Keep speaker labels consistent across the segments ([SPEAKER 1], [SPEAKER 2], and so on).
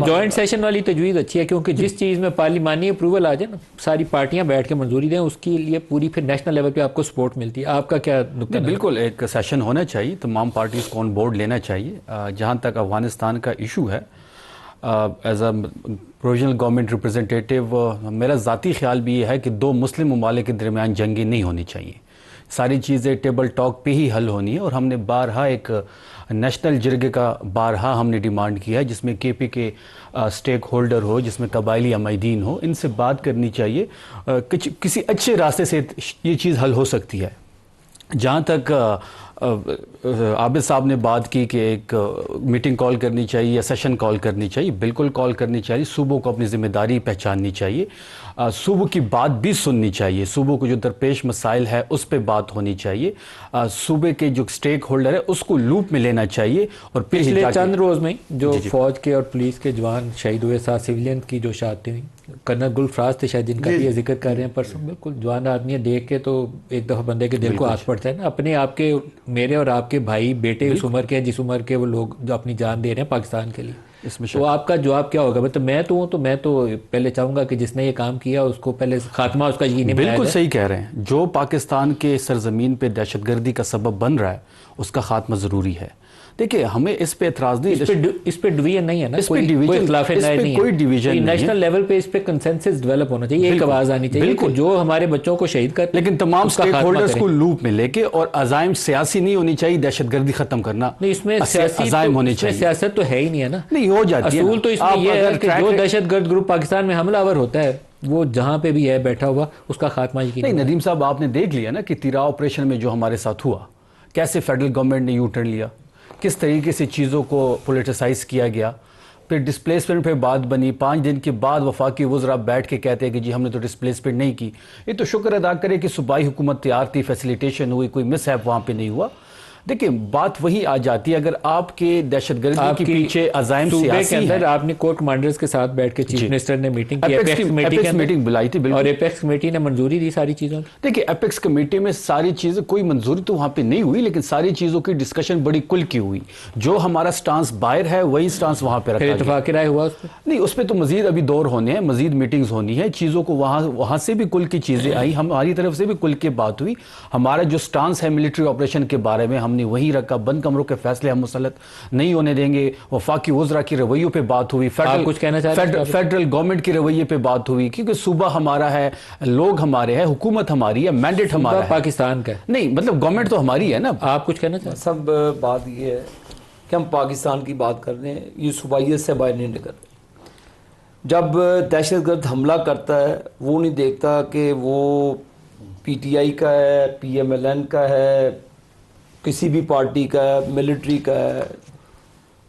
[SPEAKER 1] Joint session वाली तजवीज़ अच्छी है, क्योंकि जिस चीज़ में पार्लिमानी अप्रूवल आ जाए ना, सारी पार्टियां बैठ के मंजूरी दें, उसके लिए पूरी फिर नेशनल लेवल पे आपको सपोर्ट मिलती है। आपका क्या नुक्ता?
[SPEAKER 2] बिल्कुल एक सेशन होना चाहिए, तमाम पार्टीज़ को ऑन बोर्ड लेना चाहिए। जहाँ तक अफगानिस्तान का इशू है, as a provisional government representative मेरा ज़ाती ख्याल भी ये है कि दो मुस्लिम ममालिक के दरमियान जंगी नहीं होनी चाहिए। सारी चीज़ें टेबल टॉक पे ही हल होनी है, और हमने बारहा एक नेशनल जिरगे का बारहा हमने डिमांड किया है, जिसमें केपी के स्टेक होल्डर हो, जिसमें कबायली अमायदीन हो, इनसे बात करनी चाहिए। किसी अच्छे रास्ते से ये चीज़ हल हो सकती है। जहाँ तक आबिद साहब ने बात की कि एक मीटिंग कॉल करनी चाहिए या सेशन कॉल करनी चाहिए, बिल्कुल कॉल करनी चाहिए। सूबों को अपनी ज़िम्मेदारी पहचाननी चाहिए, सूबों की बात भी सुननी चाहिए, सूबों को जो दरपेश मसाइल है उस पर बात होनी चाहिए, सूबे के जो स्टेक होल्डर है उसको लूप में लेना चाहिए। और
[SPEAKER 1] पिछले चंद रोज़ में जो फौज के और पुलिस के जवान शहीद हुए, 7 सिविलियन की जो शहादतें हुई, कर्नल गुलफराज थे शायद जिनका भी जिक्र कर रहे हैं परसों, बिल्कुल जवान आदमी देख के तो एक दफ़ा बंदे के दिल को हाथ पड़ता है ना। अपने आपके, मेरे और आपके भाई बेटे उस उम्र के हैं जिस उम्र के वो लोग जो अपनी जान दे रहे हैं पाकिस्तान के लिए, इसमें तो आपका जवाब क्या होगा? मतलब मैं तो हूँ, तो मैं तो पहले चाहूँगा कि जिसने ये काम किया उसको पहले खात्मा उसका यकीनी बनाया जाए।
[SPEAKER 2] बिल्कुल सही कह रहे हैं, जो पाकिस्तान के सरजमीन पे दहशतगर्दी का सबब बन रहा है उसका खात्मा ज़रूरी है। देखिए हमें इस पे एतराज़ नहीं,
[SPEAKER 1] इस पे डिवीजन नहीं है ना, कोई डिवीजन, नेशनल लेवल पे इस पे कंसेंसस डेवलप होना चाहिए, एक आवाज़ आनी चाहिए कि जो हमारे बच्चों को शहीद कर,
[SPEAKER 2] लेकिन तमाम स्टेक होल्डर्स को लूप में लेके, और अज़ाइम सियासी नहीं होनी चाहिए, दहशतगर्दी खत्म करना
[SPEAKER 1] नहीं, इसमें अज़ाइम होने चाहिए, सियासत तो है ही नहीं है ना,
[SPEAKER 2] नहीं हो जाती है।
[SPEAKER 1] असूल तो इसमें यह है कि जो दहशतगर्द ग्रुप पाकिस्तान में हमलावर होता है वो जहाँ पे भी है बैठा हुआ, उसका खात्मा यकीनी
[SPEAKER 2] नहीं। नदीम साहब आपने देख लिया ना कि तिरा ऑपरेशन में जो हमारे साथ हुआ, कैसे फेडरल गवर्नमेंट ने यू टर्न लिया, किस तरीके से चीज़ों को पोलिटिसाइज़ किया गया। फिर डिस्प्लेसमेंट पे बात बनी, 5 दिन के बाद वफाकी वज़रा बैठ के कहते हैं कि जी हमने तो डिस्प्लेसमेंट नहीं की। ये तो शुक्र अदा करें कि सूबाई हुकूमत तैयार थी, फैसिलिटेशन हुई, कोई मिसहैप वहाँ पे नहीं हुआ। देखिए बात वही आ जाती है, अगर आपके दहशतगर्दी के पीछे अज़ाइम सियासी के अंदर,
[SPEAKER 1] आपने कोर कमांडर्स के साथ बैठ के चीफ मिनिस्टर ने मीटिंग की,
[SPEAKER 2] एपेक्स मीटिंग बुलाई थी,
[SPEAKER 1] और एपेक्स कमेटी ने मंजूरी दी सारी चीज़ों।
[SPEAKER 2] देखिए एपेक्स कमेटी में सारी चीज़ें, कोई मंजूरी तो वहाँ पे नहीं हुई, लेकिन सारी चीज़ों की डिस्कशन बड़ी कुल की हुई। जो हमारा स्टांस बाहर है वही स्टांस वहाँ पे रखा गया।
[SPEAKER 1] इत्तेफाक राय हुआ उस पर?
[SPEAKER 2] नहीं, उस पर तो मजीद अभी दौर होने हैं, मजीद मीटिंग्स होनी है, चीज़ों को वहाँ से भी कुल की चीज़ें आई, हमारी तरफ से भी कुल की बात हुई। हमारा जो स्टांस है मिलिट्री ऑपरेशन के बारे में हमने वही रखा, बंद कमरों के फैसले हम मुसल्लत नहीं होने देंगे। वफाकी वज़रा की रवैयों पे बात हुई,
[SPEAKER 1] कुछ कहना चाहते हैं?
[SPEAKER 2] फेडरल गवर्नमेंट के रवैये पे बात हुई, क्योंकि सूबा हमारा है, लोग हमारे हैं, हुकूमत हमारी है, मैंडेट हमारा है,
[SPEAKER 1] पाकिस्तान का
[SPEAKER 2] नहीं, मतलब गवर्नमेंट तो हमारी है ना।
[SPEAKER 1] आप कुछ कहना चाहते हैं?
[SPEAKER 3] सब बात ये है कि हम पाकिस्तान की बात कर रहे हैं, ये सूबाइयत से बाहर नहीं निकल रहे। जब दहशतगर्द हमला करता है वो नहीं देखता कि वो PTI का है, PMLN का है, किसी भी पार्टी का है, मिलिट्री का है।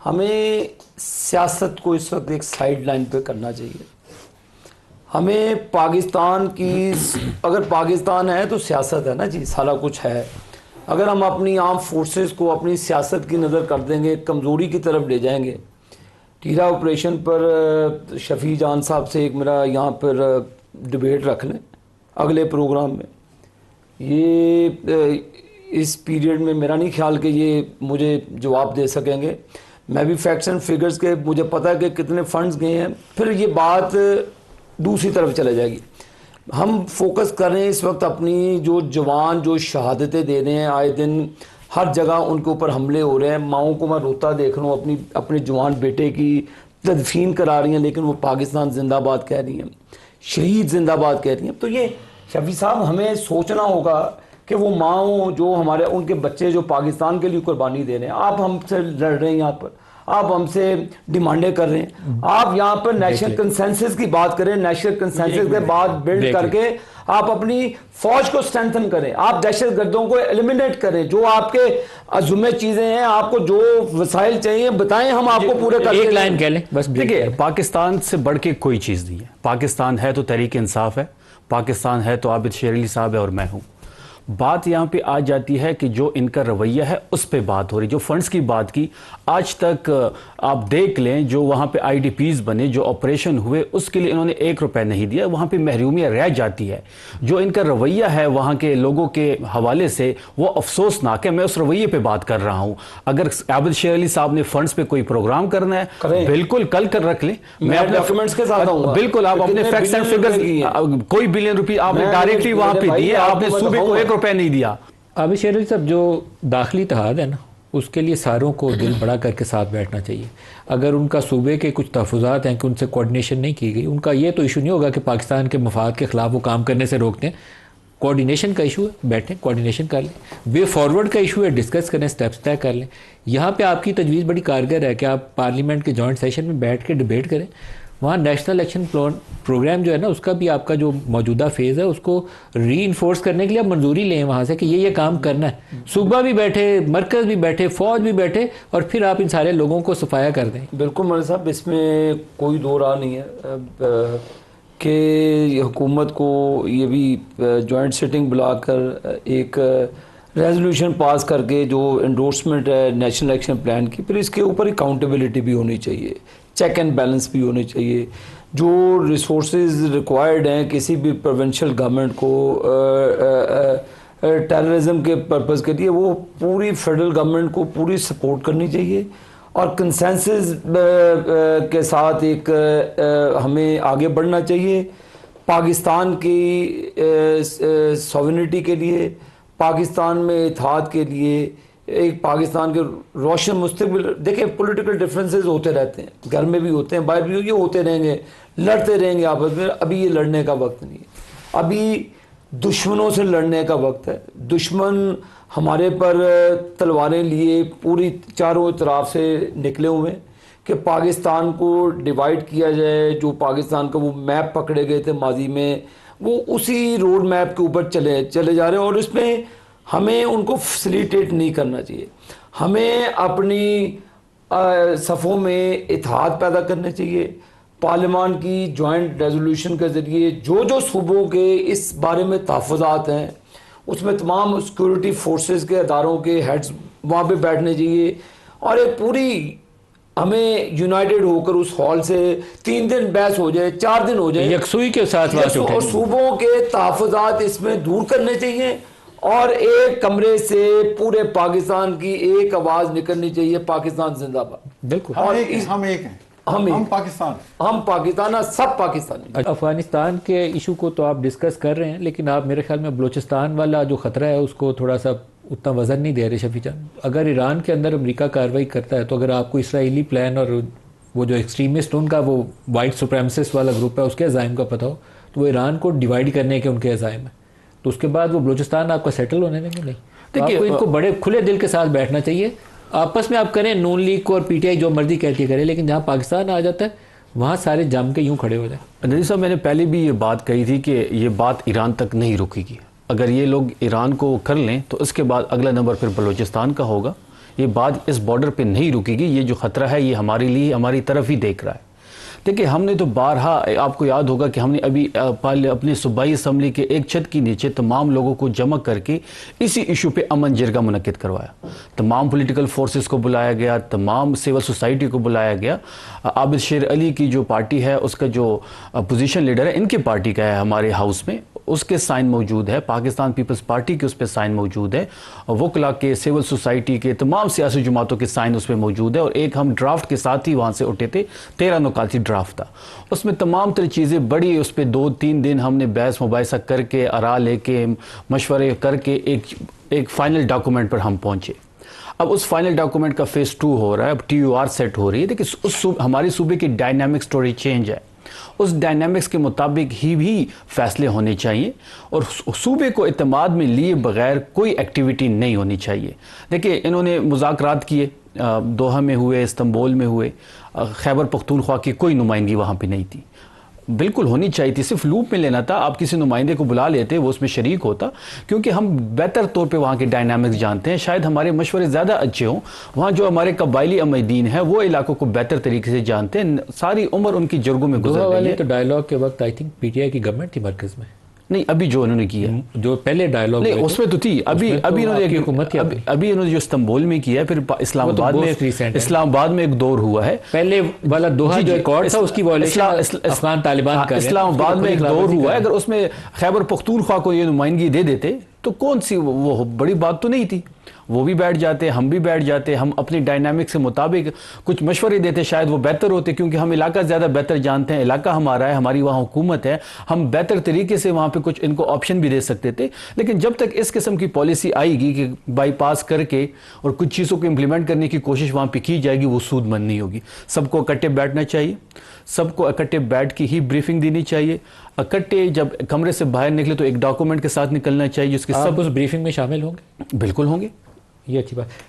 [SPEAKER 3] हमें सियासत को इस वक्त एक साइड लाइन पे करना चाहिए। हमें पाकिस्तान की, अगर पाकिस्तान है तो सियासत है ना जी, सारा कुछ है। अगर हम अपनी आर्म फोर्सेस को अपनी सियासत की नज़र कर देंगे, कमज़ोरी की तरफ ले जाएंगे। टीरा ऑपरेशन पर शफी जान साहब से एक मेरा यहाँ पर डिबेट रख लें अगले प्रोग्राम में। ये इस पीरियड में मेरा नहीं ख्याल कि ये मुझे जवाब दे सकेंगे। मैं भी फैक्ट्स एंड फिगर्स के, मुझे पता है कि कितने फंड्स गए हैं, फिर ये बात दूसरी तरफ चले जाएगी। हम फोकस कर रहे हैं इस वक्त अपनी जो जवान जो शहादतें दे रहे हैं, आए दिन हर जगह उनके ऊपर हमले हो रहे हैं। माओं को मैं रोता देख रहा हूँ, अपने जवान बेटे की तदफीन करा रही हैं, लेकिन वो पाकिस्तान जिंदाबाद कह रही हैं, शहीद जिंदाबाद कह रही हैं। तो ये शफी साहब हमें सोचना होगा कि वो माओ जो हमारे, उनके बच्चे जो पाकिस्तान के लिए कुर्बानी दे रहे हैं, आप हमसे लड़ रहे हैं, यहाँ पर आप हमसे डिमांडें कर रहे हैं, आप यहाँ पर नेशनल कंसेंसस की बात करें, नेशनल कंसेंसस के बाद बिल्ड करके आप अपनी फौज को स्ट्रेंथन करें, आप दहशतगर्दों को एलिमिनेट करें, जो आपके अज़ुमे चीजें हैं, आपको जो वसाइल चाहिए बताएं, हम आपको पूरे कर।
[SPEAKER 1] एक लाइन कह लें बस।
[SPEAKER 2] देखिए पाकिस्तान से बढ़ के कोई चीज़ नहीं है। पाकिस्तान है तो तहरीक इंसाफ है, पाकिस्तान है तो आबिद शेर अली साहब है और मैं हूँ। बात यहाँ पे आ जाती है कि जो इनका रवैया है उस पे बात हो रही। जो फंड्स की बात की, आज तक आप देख लें जो वहाँ पे आईडीपीज बने, जो ऑपरेशन हुए, उसके लिए इन्होंने 1 रुपया नहीं दिया। वहाँ पे महरूमियत रह जाती है। जो इनका रवैया है वहाँ के लोगों के हवाले से वो अफसोसनाक है। मैं उस रवैये पे बात कर रहा हूँ। अगर आबिद शेर अली साहब ने फंड्स पे कोई प्रोग्राम करना है, बिल्कुल कल कर रख लें, मैं अपने
[SPEAKER 3] डॉक्यूमेंट्स के साथ आऊंगा।
[SPEAKER 2] बिल्कुल, आप अपने फैक्ट्स एंड फिगर्स, कोई बिलियन रुपए आपने डायरेक्टली वहां पे दिए, आपने सूबे को 1 रुपया नहीं दिया।
[SPEAKER 1] आबिद शेर अली साहब, जो दाखिली इत्तेहाद है ना, उसके लिए सारों को दिल बड़ा करके साथ बैठना चाहिए। अगर उनका सूबे के कुछ तहफ़्फ़ुज़ात हैं कि उनसे कोऑर्डिनेशन नहीं की गई, उनका ये तो इशू नहीं होगा कि पाकिस्तान के मफाद के ख़िलाफ़ वो काम करने से रोकते हैं। कोऑर्डिनेशन का इशू है, बैठें कोऑर्डिनेशन कर लें। वे फॉरवर्ड का इशू है, डिस्कस करें, स्टेप्स तय कर लें। यहाँ पे आपकी तजवीज़ बड़ी कारगर है कि आप पार्लियामेंट के जॉइंट सेशन में बैठ के डिबेट करें। वहाँ नेशनल एक्शन प्रोग्राम जो है ना, उसका भी आपका जो मौजूदा फेज़ है उसको री-इन्फोर्स करने के लिए आप मंजूरी लें वहाँ से कि ये काम करना है। सूबा भी बैठे, मरकज़ भी बैठे, फ़ौज भी बैठे, और फिर आप इन सारे लोगों को सफाया कर दें।
[SPEAKER 3] बिल्कुल मौलाना साहब, इसमें कोई दो राह नहीं है कि हुकूमत को ये भी जॉइंट सिटिंग बुलाकर एक रेजोल्यूशन पास करके जो एंडोर्समेंट है नेशनल एक्शन प्लान की, फिर इसके ऊपर अकाउंटेबिलिटी भी होनी चाहिए, चेक एंड बैलेंस भी होने चाहिए। जो रिसोर्सेज रिक्वायर्ड हैं किसी भी प्रोविंशियल गवर्नमेंट को टेररिज्म के पर्पज़ के लिए, वो पूरी फेडरल गवर्नमेंट को पूरी सपोर्ट करनी चाहिए और कंसेंसस के साथ एक हमें आगे बढ़ना चाहिए। पाकिस्तान की सॉवरेनिटी के लिए, पाकिस्तान में इत्तेहाद के लिए, एक पाकिस्तान के रोशन मुस्तकबिल। देखें, पॉलिटिकल डिफरेंसेस होते रहते हैं, घर में भी होते हैं, बाहर भी ये होते रहेंगे, लड़ते रहेंगे आपस में। अभी ये लड़ने का वक्त नहीं है, अभी दुश्मनों से लड़ने का वक्त है। दुश्मन हमारे पर तलवारें लिए पूरी चारों तरफ से निकले हुए हैं कि पाकिस्तान को डिवाइड किया जाए। जो पाकिस्तान का वो मैप पकड़े गए थे माजी में, वो उसी रोड मैप के ऊपर चले जा रहे हैं, और इसमें हमें उनको फैसिलिटेट नहीं करना चाहिए। हमें अपनी सफ़ों में इत्तेहाद पैदा करने चाहिए। पार्लियामान की जॉइंट रेजोल्यूशन के ज़रिए जो जो सूबों के इस बारे में तहफ़्फ़ुज़ात हैं, उसमें तमाम सिक्योरिटी फोर्सेस के अदारों के हेड्स वहाँ पे बैठने चाहिए, और एक पूरी हमें यूनाइटेड होकर उस हॉल से 3 दिन बहस हो जाए, 4 दिन हो जाए,
[SPEAKER 1] यकसुई के साथ
[SPEAKER 3] और सूबों के तहफ़्फ़ुज़ात इसमें दूर करने चाहिए, और एक कमरे से पूरे पाकिस्तान की एक आवाज़ निकलनी चाहिए, पाकिस्तान जिंदाबाद।
[SPEAKER 1] बिल्कुल,
[SPEAKER 3] और
[SPEAKER 4] हम एक हैं, हम पाकिस्तान, सब पाकिस्तानी।
[SPEAKER 1] अफगानिस्तान के इशू को तो आप डिस्कस कर रहे हैं, लेकिन आप मेरे ख्याल में बलूचिस्तान वाला जो ख़तरा है उसको थोड़ा सा उतना वजन नहीं दे रहे शफी जान। अगर ईरान के अंदर अमेरिका कार्रवाई करता है, तो अगर आपको इसराइली प्लान और वो जो एक्सट्रीमिस्ट उनका वो वाइट सुप्रेमसिस्ट वाला ग्रुप है उसके अज़ाइम का पता हो, तो वो ईरान को डिवाइड करने के उनके अज़ाइम है, तो उसके बाद वो बलूचिस्तान आपका सेटल होने देंगे नहीं। तो आपको इनको बड़े खुले दिल के साथ बैठना चाहिए। आपस में आप करें, नून लीग को और पीटीआई जो मर्जी कहती करे, लेकिन जहाँ पाकिस्तान आ जाता है वहाँ सारे जम के यूँ खड़े हो जाए।
[SPEAKER 2] नज़ीर साहब, मैंने पहले भी ये बात कही थी कि ये बात ईरान तक नहीं रुकेगी। अगर ये लोग ईरान को कर लें तो इसके बाद अगला नंबर फिर बलूचिस्तान का होगा। ये बात इस बॉर्डर पे नहीं रुकेगी। ये जो ख़तरा है ये हमारे लिए, हमारी तरफ ही देख रहा है। देखिए, हमने तो बारहा, आपको याद होगा कि हमने अभी अपने सूबाई असम्बली के एक छत के नीचे तमाम लोगों को जमा करके इसी इशू पे अमन जिरगा मुनक्किद करवाया। तमाम पॉलिटिकल फोर्सेस को बुलाया गया, तमाम सिविल सोसाइटी को बुलाया गया। आबिद शेर अली की जो पार्टी है उसका जो अपोजिशन लीडर है, इनकी पार्टी का है हमारे हाउस में, उसके साइन मौजूद है। पाकिस्तान पीपल्स पार्टी के उस पर साइन मौजूद है, वकला के, सिविल सोसाइटी के, तमाम सियासी जमातों के साइन उस पर मौजूद है। और एक हम ड्राफ्ट के साथ ही वहाँ से उठे थे, 13 नुकाती ड्राफ्ट था, उसमें तमाम तरह चीज़ें बड़ी, उस पर 2-3 दिन हमने बहस मुबाहिसा करके, आरा लेके, मशवरे करके एक फाइनल डॉक्यूमेंट पर हम पहुँचे। अब उस फाइनल डॉक्यूमेंट का फेज़ 2 हो रहा है, अब TUR सेट हो रही है। देखिए, उस हमारी सूबे की डायनामिक स्टोरी चेंज है, उस डायनामिक्स के मुताबिक ही भी फैसले होने चाहिए, और सूबे को इत्तेमाद में लिए बगैर कोई एक्टिविटी नहीं होनी चाहिए। देखिए, इन्होंने मुज़ाकरात किए, दोहा में हुए, इस्तांबुल में हुए, खैबर पख्तूनख्वा की कोई नुमाइंदगी वहाँ पे नहीं थी। बिल्कुल होनी चाहिए थी, सिर्फ लूप में लेना था। आप किसी नुमाइंदे को बुला लेते, वो उसमें शरीक होता, क्योंकि हम बेहतर तौर पे वहाँ के डायनामिक्स जानते हैं। शायद हमारे मशवरे ज़्यादा अच्छे हों। वहाँ जो हमारे कबायली अमैदीन हैं वो इलाकों को बेहतर तरीके से जानते हैं, सारी उम्र उनकी जर्गों में गुजर गई है।
[SPEAKER 1] तो डायलॉग के वक्त आई थिंक पीटीआई की गवर्नमेंट थी मरकज़ में,
[SPEAKER 2] नहीं, अभी जो उन्होंने किया,
[SPEAKER 1] जो पहले डायलॉग
[SPEAKER 2] नहीं उसमें तो थी, अभी अभी इन्होंने जो इस्तांबुल में किया है, फिर इस्लामाबाद में एक दौर हुआ है,
[SPEAKER 1] पहले वाला दोहा जो एक और था उसकी अफगान तालिबान का,
[SPEAKER 2] इस्लामाबाद में एक दौर हुआ है। अगर उसमें खैबर पख्तूनख्वा को ये नुमाइंदगी दे देते तो कौन सी वो बड़ी बात तो नहीं थी। वो भी बैठ जाते, हम भी बैठ जाते, हम अपनी डायनामिक के मुताबिक कुछ मशवरे देते, शायद वो बेहतर होते, क्योंकि हम इलाका ज़्यादा बेहतर जानते हैं, इलाका हमारा है, हमारी वहाँ हुकूमत है, हम बेहतर तरीके से वहाँ पे कुछ इनको ऑप्शन भी दे सकते थे। लेकिन जब तक इस किस्म की पॉलिसी आएगी कि बाईपास करके और कुछ चीज़ों को इम्प्लीमेंट करने की कोशिश वहाँ पर की जाएगी, वो सूदमंद नहीं होगी। सबको इकट्ठे बैठना चाहिए, सबको इकट्ठे बैठ के ही ब्रीफिंग देनी चाहिए। इकट्ठे जब कमरे से बाहर निकले तो एक डॉक्यूमेंट के साथ निकलना चाहिए जिसके सब
[SPEAKER 1] उस ब्रीफिंग में शामिल होंगे।
[SPEAKER 2] बिल्कुल होंगे,
[SPEAKER 1] ये अच्छी बात।